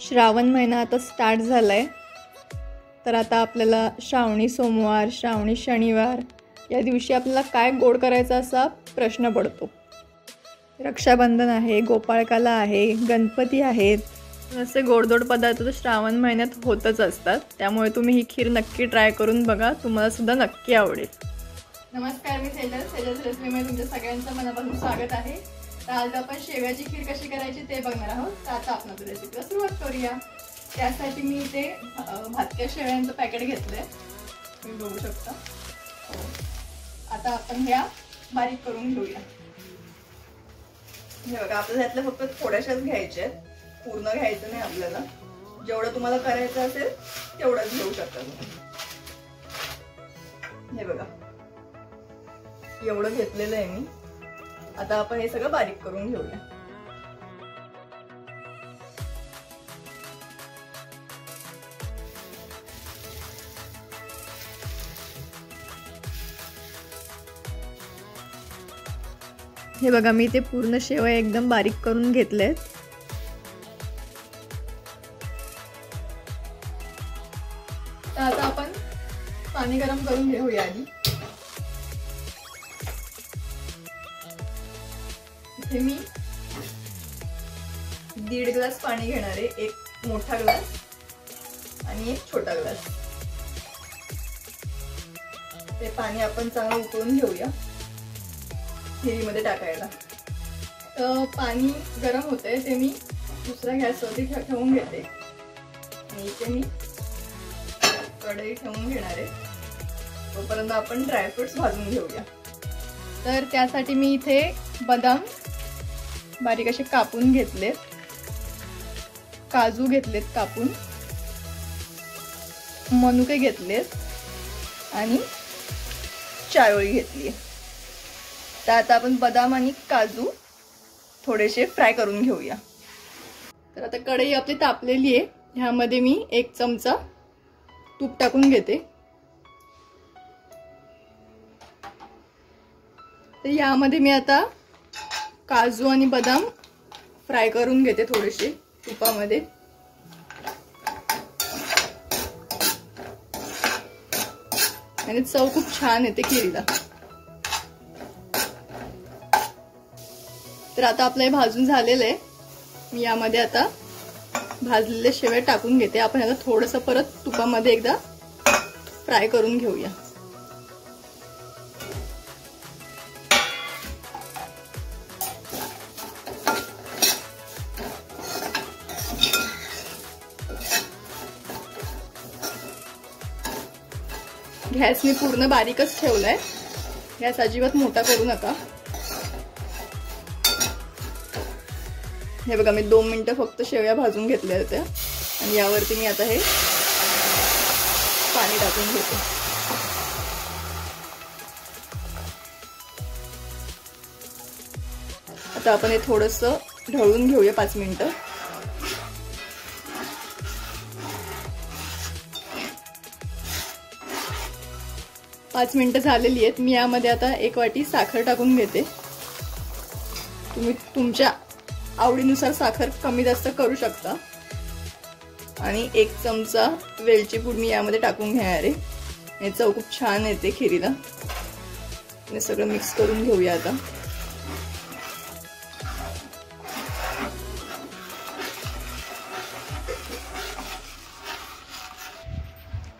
श्रावण महिना आता स्टार्ट झाला आहे, तर आता आपल्याला श्रावणी सोमवार, श्रावणी शनिवार या दिवशी आपल्याला काय गोड करायचा असा प्रश्न पडतो. रक्षाबंधन आहे, गोपाळकाला आहे, गणपती आहेत. असे गोडधोड पदार्थ तर श्रावण महिन्यात होतच असतात. त्यामुळे तुम्ही ही खीर नक्की ट्राय करून बघा, तुम्हाला सुद्धा नक्की आवडेल. नमस्कार, मी सेजल रेसिपीमध्ये तुमच्या सगळ्यांचं मनापासून स्वागत आहे. तर आज आपण शेवयाची खीर कशी करायची ते बघणार आहोत. तर आता आपण आपल्या रेसिपीला सुरुवात करूया. त्यासाठी मी इथे भाजक्या शेवयांचं पॅकेट घेतलंय, तुम्ही बघू शकता. आता आपण ह्या बारीक करून घेऊया. हे बघा, आपल्याला ह्यातल्या फक्त थोड्याशाच घ्यायच्या आहेत, पूर्ण घ्यायचं नाही आपल्याला. जेवढं तुम्हाला करायचं असेल तेवढंच घेऊ शकता तुम्ही. हे बघा, एवढं घेतलेलं आहे मी. आता आपण हे सगळं बारीक करून घेऊया. हे बघा, मी ते पूर्ण शेवया एकदम बारीक करून घेतलेत. तर आता आपण पाणी गरम करून घेऊया आधी. इथे मी 1.5 ग्लास पाणी घेणार आहे, एक मोठा ग्लास आणि एक छोटा ग्लास. ते पाणी आपण चांगलं उकळून घेऊया खिरीमध्ये टाकायला. तर पाणी गरम होतंय, ते मी दुसऱ्या गॅसवरती ठेवून घेते आणि इथे मी कढई ठेवून घेणार आहे. तोपर्यंत आपण ड्रायफ्रुट्स भाजून घेऊया. तर त्यासाठी मी इथे बदाम बारीक असे कापून घेतलेत, काजू घेतलेत कापून, मनुके घेतलेत आणि चारोळी घेतली. तर आता आपण बदाम आणि काजू थोडेसे फ्राय करून घेऊया. तर आता कढई आपली तापलेली आहे, ह्यामध्ये मी 1 चमचा तूप टाकून घेते. तर यामध्ये मी आता काजू आणि बदाम फ्राय करून घेते थोडेसे तुपामध्ये. आणि चव खूप छान येते खिरीला. तर आता आपलं हे भाजून झालेलं आहे. मी यामध्ये आता भाजलेले शेवया टाकून घेते. आपण आता थोडंसं परत तुपामध्ये एकदा फ्राय करून घेऊया. गॅस मी पूर्ण बारीकच ठेवलाय, गॅस अजिबात मोठा करू नका. हे बघा, मी 2 मिनिटं फक्त शेवया भाजून घेतल्या होत्या आणि यावरती मी आता हे पाणी टाकून घेते. आता आपण हे थोडंसं ढवळून घेऊया 5 मिनिटं. पाच मिनिटं झालेली आहेत. मी यामध्ये आता 1 वाटी साखर टाकून घेते. तुम्ही तुमच्या आवडीनुसार साखर कमी जास्त करू शकता. आणि 1 चमचा वेलची पूड मी यामध्ये टाकून घेणार आहे. हे चव खूप छान येते खिरीला. हे सगळं मिक्स करून घेऊया आता.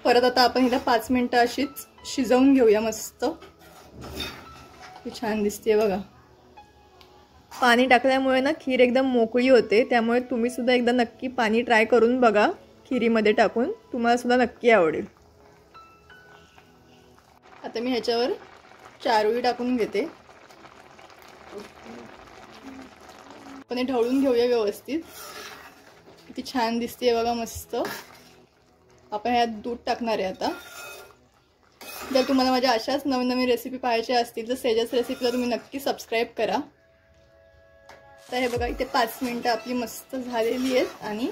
परत आता आपण हिला 5 मिनिटं अशीच शिजवून घेऊया मस्त. छान दिसते बघा. पाणी टाकल्यामुळे ना खीर एकदम मोकळी होते. त्यामुळे तुम्ही सुद्धा एकदा नक्की पाणी ट्राय करून बघा खिरीमध्ये टाकून, तुम्हाला सुद्धा नक्की आवडेल. आता मी ह्याच्यावर चारोळी टाकून घेते. पण हे ढवळून घेऊया व्यवस्थित. किती छान दिसते बघा, मस्त. आपण ह्यात दूध टाकणार आहे आता. जर तुम्हाला माझ्या अशाच नवीन नवीन रेसिपी पाहायच्या असतील तर सेजस रेसिपीला तुम्ही नक्की सबस्क्राईब करा. तर हे बघा, इथे 5 मिनिटं आपली मस्त झालेली आहेत आणि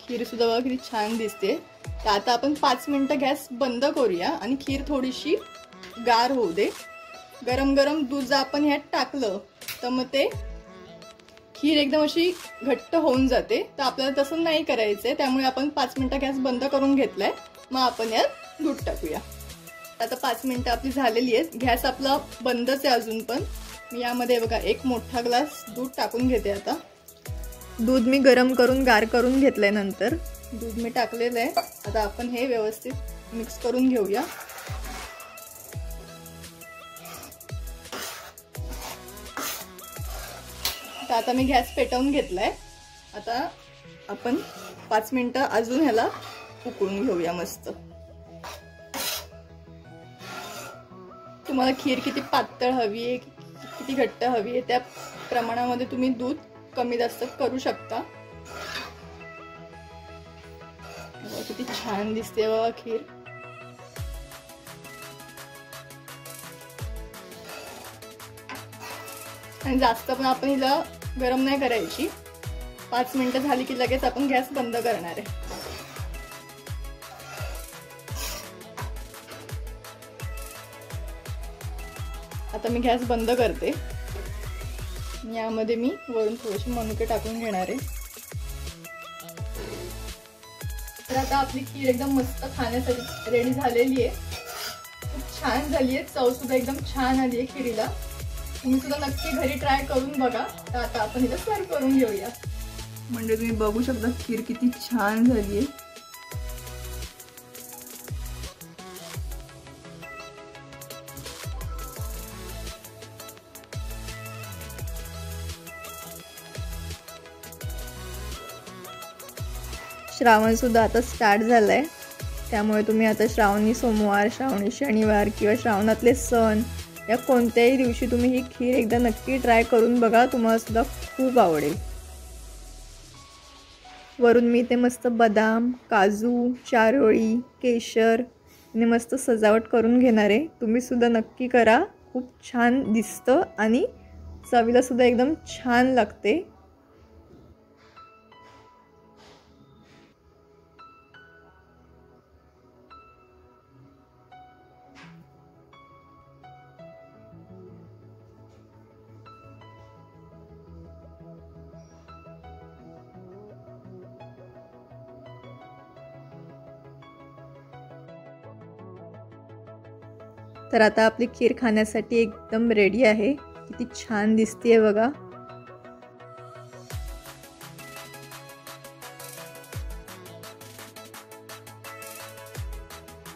खीर सुद्धा बघा किती छान दिसते. तर आता आपण 5 मिनिटं गॅस बंद करूया आणि खीर थोडीशी गार होऊ दे. गरम गरम दूध जर आपण ह्यात टाकलं तर मग ते खीर एकदम अशी घट्ट होऊन जाते, तर आपल्याला तसं नाही करायचंय. त्यामुळे आपण 5 मिनिटं गॅस बंद करून घेतलाय. मग आपण यात दूध टाकूया. आता 5 मिनिटं आपली झालेली आहेत. गॅस आपला बंदच आहे अजून पण. मी यामध्ये बघा 1 मोठा ग्लास दूध टाकून घेते. आता दूध मी गरम करून गार करून घेतलंय. नंतर दूध मी टाकलेलं आहे. आता आपण हे व्यवस्थित मिक्स करून घेऊया. आता मी गॅस पेटवून घेतलाय. आता आपण 5 मिनिटं अजून ह्याला उकळून घेऊया मस्त. तुम्हाला खीर किती पातळ हवी आहे, किती घट्ट हवी आहे, त्या प्रमाणामध्ये तुम्ही दूध कमी जास्त करू शकता. किती छान दिसते बघा खीर. आणि जास्त पण आपण हिला गरम नाही करायची. 5 मिनिटं झाली की लगेच आपण गॅस बंद करणार आहे. आता मी गॅस बंद करते. यामध्ये मी वरून थोडेसे मनुके टाकून घेणार आहे. तर आता आपली खीर एकदम मस्त खाण्यासाठी रेडी झालेली आहे. खूप छान झाली आहे. चव सुद्धा एकदम छान आली आहे खिरीला. तुम्ही सुद्धा नक्की घरी ट्राय करून बघा. तर आता आपण हिला सर्व करून घेऊया. म्हणजे तुम्ही बघू शकता खीर किती छान झाली आहे. श्रावण सुद्धा आता स्टार्ट झालाय. त्यामुळे तुम्ही आता श्रावणी सोमवार, श्रावणी शनिवार किंवा श्रावणातले सण या कोणत्याही दिवशी तुम्ही ही खीर एकदा नक्की ट्राय करून बघा. तुम्हाला सुद्धा खूप आवडेल. वरून मी ते मस्त बदाम, काजू, चारोळी, केशर ने मस्त सजावट करून घेणार आहे. तुम्ही सुद्धा नक्की करा. खूप छान दिसतं आणि चवीला सुद्धा एकदम छान लागते. तर आता आपली खीर खाण्यासाठी एकदम रेडी आहे. किती छान दिसतेय बघा.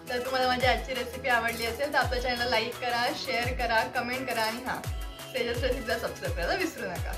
जर तुम्हाला माझी आजची रेसिपी आवडली असेल तर आपल्या चॅनलला लाईक करा, शेअर करा, कमेंट करा आणि हां, तेजस रेसिपीला सबस्क्राईब करायला विसरू नका.